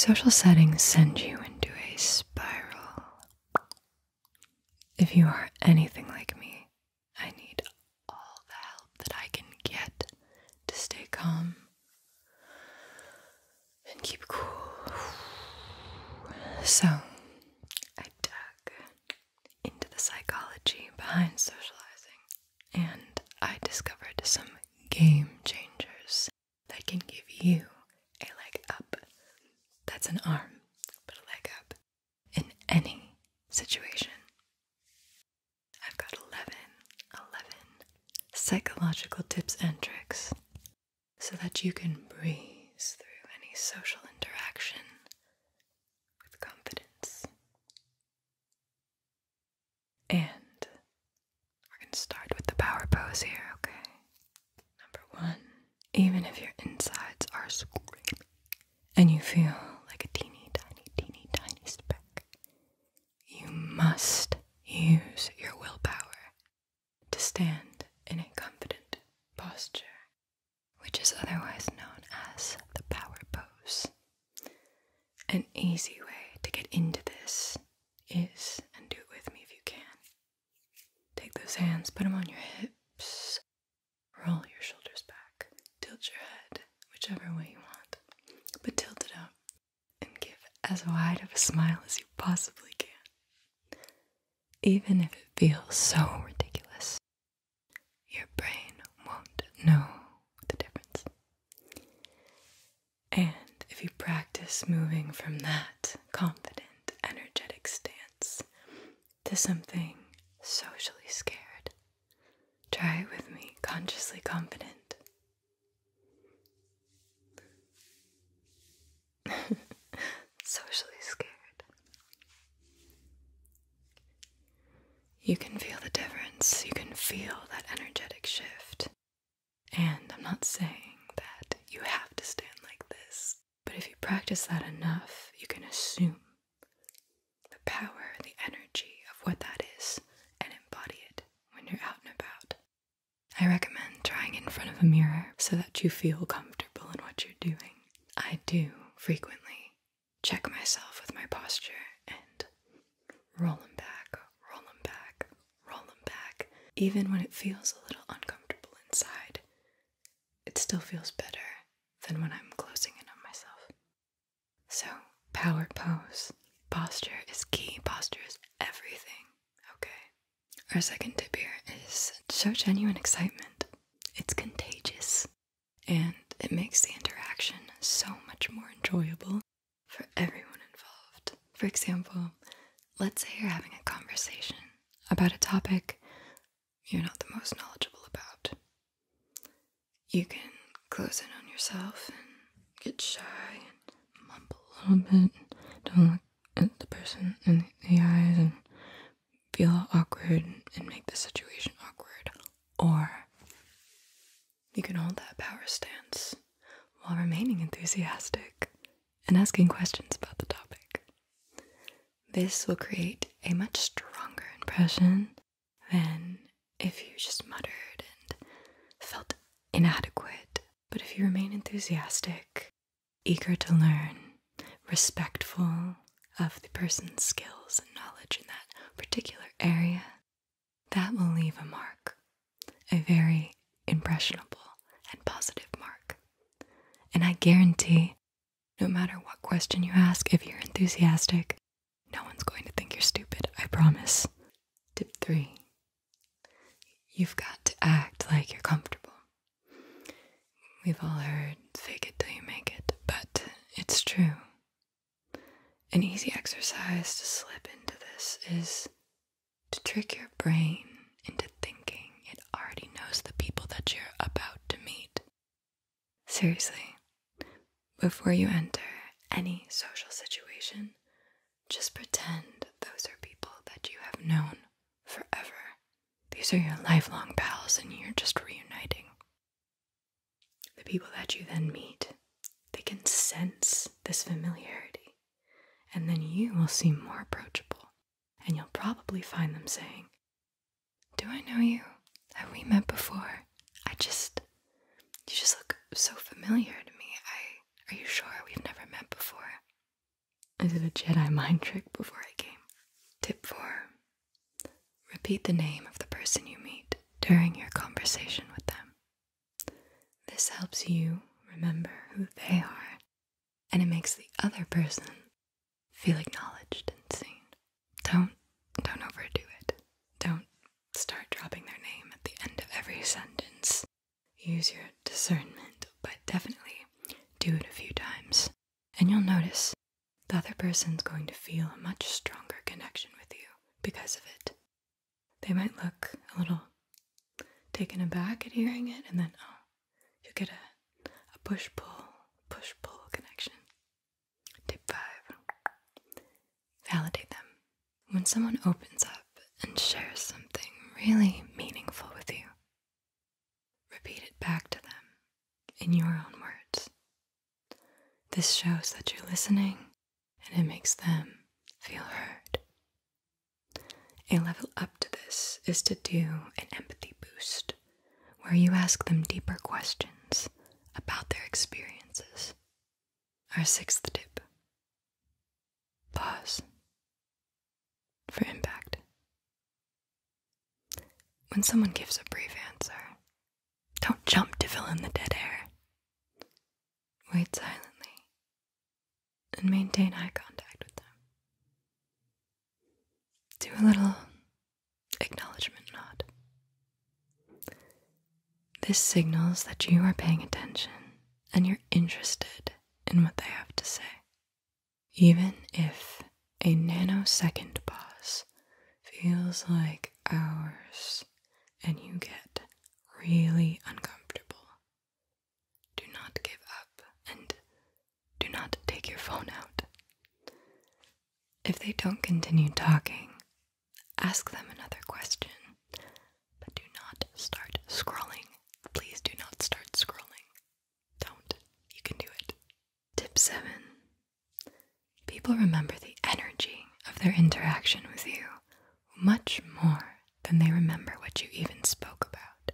social settings send you into a spiral. If you are anything like me, I need all the help that I can get to stay calm and keep cool. So, I dug into the psychology behind socializing, and I discovered some game changers that can give you a leg up. That's an arm, but a leg up in any situation. I've got 11 psychological tips and tricks so that you can breeze through any social interaction with confidence. And we're going to start with the power pose here, okay? Number 1, even if your insides are screaming and you feel like a teeny tiny speck, you must use your willpower to stand in a confident posture, which is otherwise known as the power pose. An easy way to get into this is, and do it with me if you can, take those hands, put them on your hips, roll your shoulders back, tilt your head whichever way you want, but tilt it up and give as wide of a smile as you possibly can. Even if it feels so ridiculous, your brain won't know the difference. And if you practice moving from that confident, energetic stance to something socially scared, try it with me, consciously confident. Socially scared. You can feel the difference. You can feel that energetic shift. And I'm not saying that you have to stand like this, but if you practice that enough, you can assume the power, the energy of what that is, and embody it when you're out and about. I recommend trying in front of a mirror so that you feel comfortable in what you're doing. I do frequently check myself with my posture and roll them back. Even when it feels a little uncomfortable inside, it still feels better than when I'm closing in on myself. So, power pose. Posture is key. Posture is everything, okay? Our second tip here is show genuine excitement. It's contagious, and it makes the interaction so much more enjoyable for everyone involved. For example, let's say you're having a conversation about a topic you're not the most knowledgeable about. You can close in on yourself and get shy and mumble a little bit. Don't look at the person in the eyes and feel awkward and make the situation awkward. Or you can hold that power stance while remaining enthusiastic and asking questions about the topic. This will create a much stronger impression than if you just muttered and felt inadequate. But if you remain enthusiastic, eager to learn, respectful of the person's skills and knowledge in that particular area, that will leave a mark, a very impressionable and positive mark. And I guarantee, no matter what question you ask, if you're enthusiastic, no one's going to think you're stupid, I promise. Tip 3. You've got to act like you're comfortable. We've all heard, fake it till you make it, but it's true. An easy exercise to slip into this is to trick your brain into thinking it already knows the people that you're about to meet. Seriously, before you enter any social situation, just pretend those are people that you have known forever. These are your lifelong pals and you're just reuniting. The people that you then meet, they can sense this familiarity, and then you will seem more approachable, and you'll probably find them saying, "Do I know you? Have we met before? You just look so familiar to me. Are you sure we've never met before?" Is it a Jedi mind trick before I came? Tip 4. Repeat the name of the person you meet during your conversation with them. This helps you remember who they are, and it makes the other person feel acknowledged and seen. Don't overdo it. Don't start dropping their name at the end of every sentence. Use your discernment, but definitely do it a few times. And you'll notice the other person's going to feel a much stronger connection with you because of it. They might look a little taken aback at hearing it, and then, you get a push-pull connection. Tip 5. Validate them. When someone opens up and shares something really meaningful with you, repeat it back to them in your own words. This shows that you're listening, and it makes them feel heard. A level up to this is to do an empathy boost, where you ask them deeper questions about their experiences. Our 6th tip: pause for impact. When someone gives a brief answer, don't jump to fill in the dead air. Wait silently and maintain eye contact with them. Do a little acknowledgement nod. This signals that you are paying attention and you're interested in what they have to say. Even if a nanosecond pause feels like hours and you get really uncomfortable, do not give up and do not take your phone out. If they don't continue talking, ask them another question, but do not start scrolling. Please do not start scrolling. Don't. You can do it. Tip 7. People remember the energy of their interaction with you much more than they remember what you even spoke about.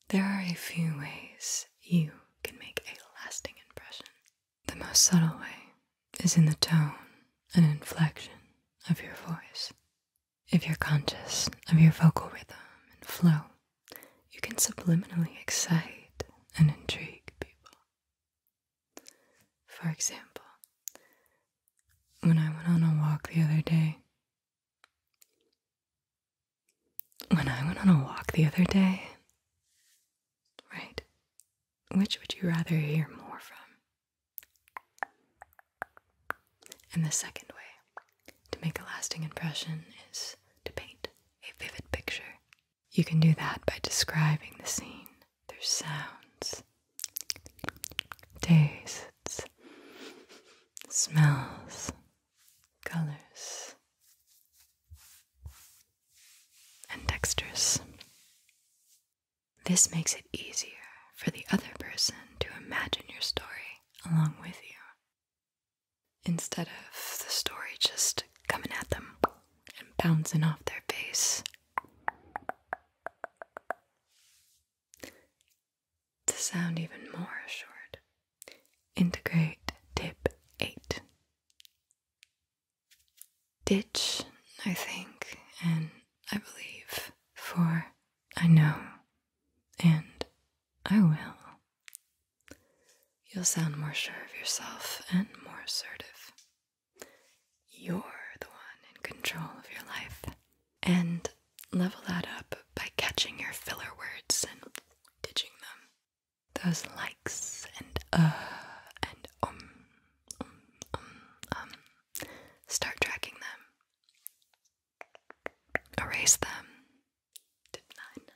There are a few ways you can make a lasting impression. The most subtle way is in the tone and inflection of your voice. If you're conscious of your vocal rhythm and flow, you can subliminally excite and intrigue people. For example, when I went on a walk the other day, right, which would you rather hear more from? And the second way to make a lasting impression is to paint a vivid picture. You can do that by describing the scene through sounds, tastes, smells, colors, and textures. This makes it easier for the other person to imagine your story along with you, instead of the story just coming at them and bouncing off their face. To sound even more assured, integrate tip 8. Ditch, I think, and I believe, for I know, and I will. You'll sound more sure of yourself and more assertive. You're the one in control of your life. And level that up by catching your filler words and ditching them. Those likes and start tracking them. Erase them. Tip 9.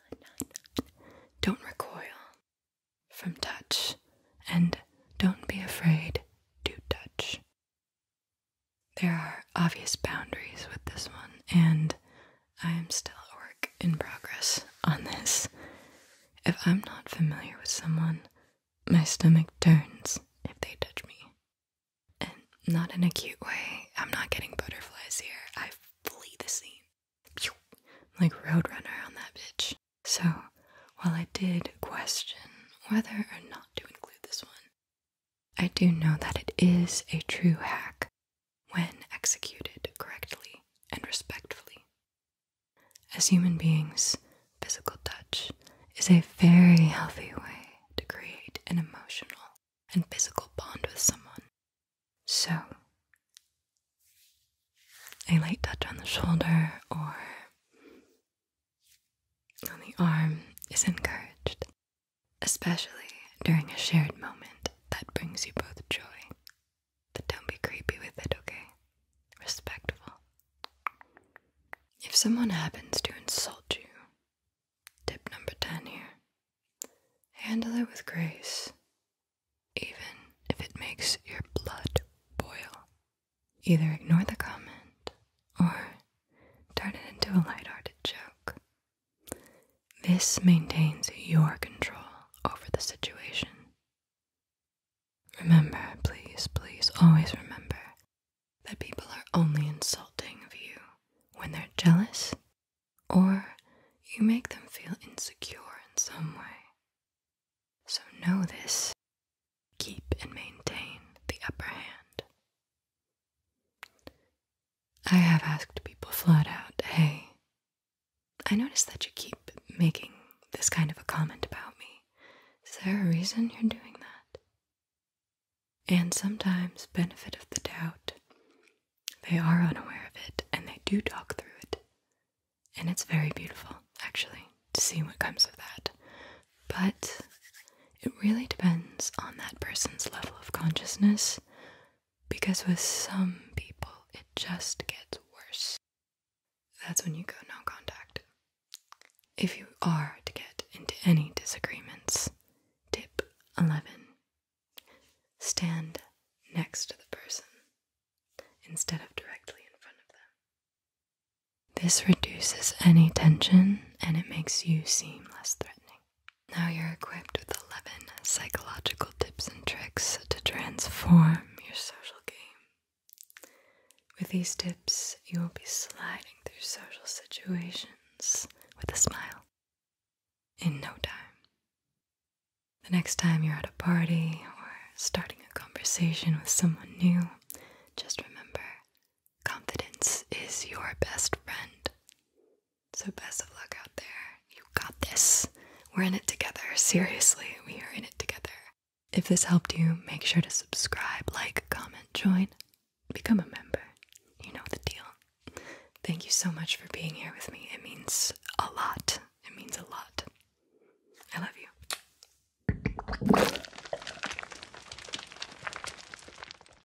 Don't recoil from touch, and don't be afraid to touch. There are obvious boundaries with this one, and I am still a work in progress on this. If I'm not familiar with someone, my stomach turns if they touch me. And not in a cute way. I'm not getting butterflies here. I flee the scene. Pew! Like Roadrunner on that bitch. So, while I did question whether or not to include this one, I do know that it is a true hack when executed correctly and respectfully. As human beings, physical touch is a very healthy way to create an emotional and physical bond with someone. So, a light touch on the shoulder or on the arm is encouraged, especially during a shared moment that brings you both joy. But don't be creepy with it, okay? Respectful. If someone happens to insult you, tip number 10 here, handle it with grace, even if it makes your blood boil. Either ignore the comment or turn it into a lighthearted joke. This maintains your control over the situation. Remember, please, please, always remember that people are only insulting of you when they're jealous or you make them feel insecure in some way. So know this. Keep and maintain the upper hand. I have asked people flat out, hey, I noticed that you keep making this kind of a comment about me. Is there a reason you're doing that? And sometimes, benefit of the doubt, they are unaware of it and they do talk through it. And it's very beautiful, actually, to see what comes of that. But it really depends on that person's level of consciousness, because with some people it just gets worse. That's when you go no contact. If you are to get into any disagreements, tip 11. Stand next to the person instead of directly in front of them. This reduces any tension and it makes you seem less threatening. Now you're equipped with 11 psychological tips and tricks to transform your social game. With these tips, you will be sliding through social situations with a smile in no time. The next time you're at a party or starting a conversation with someone new, just remember, confidence is your best friend. So best of luck out there. You got this. We're in it together. Seriously, we are in it together. If this helped you, make sure to subscribe, like, comment, join, become a member. You know the deal. Thank you so much for being here with me. It means a lot.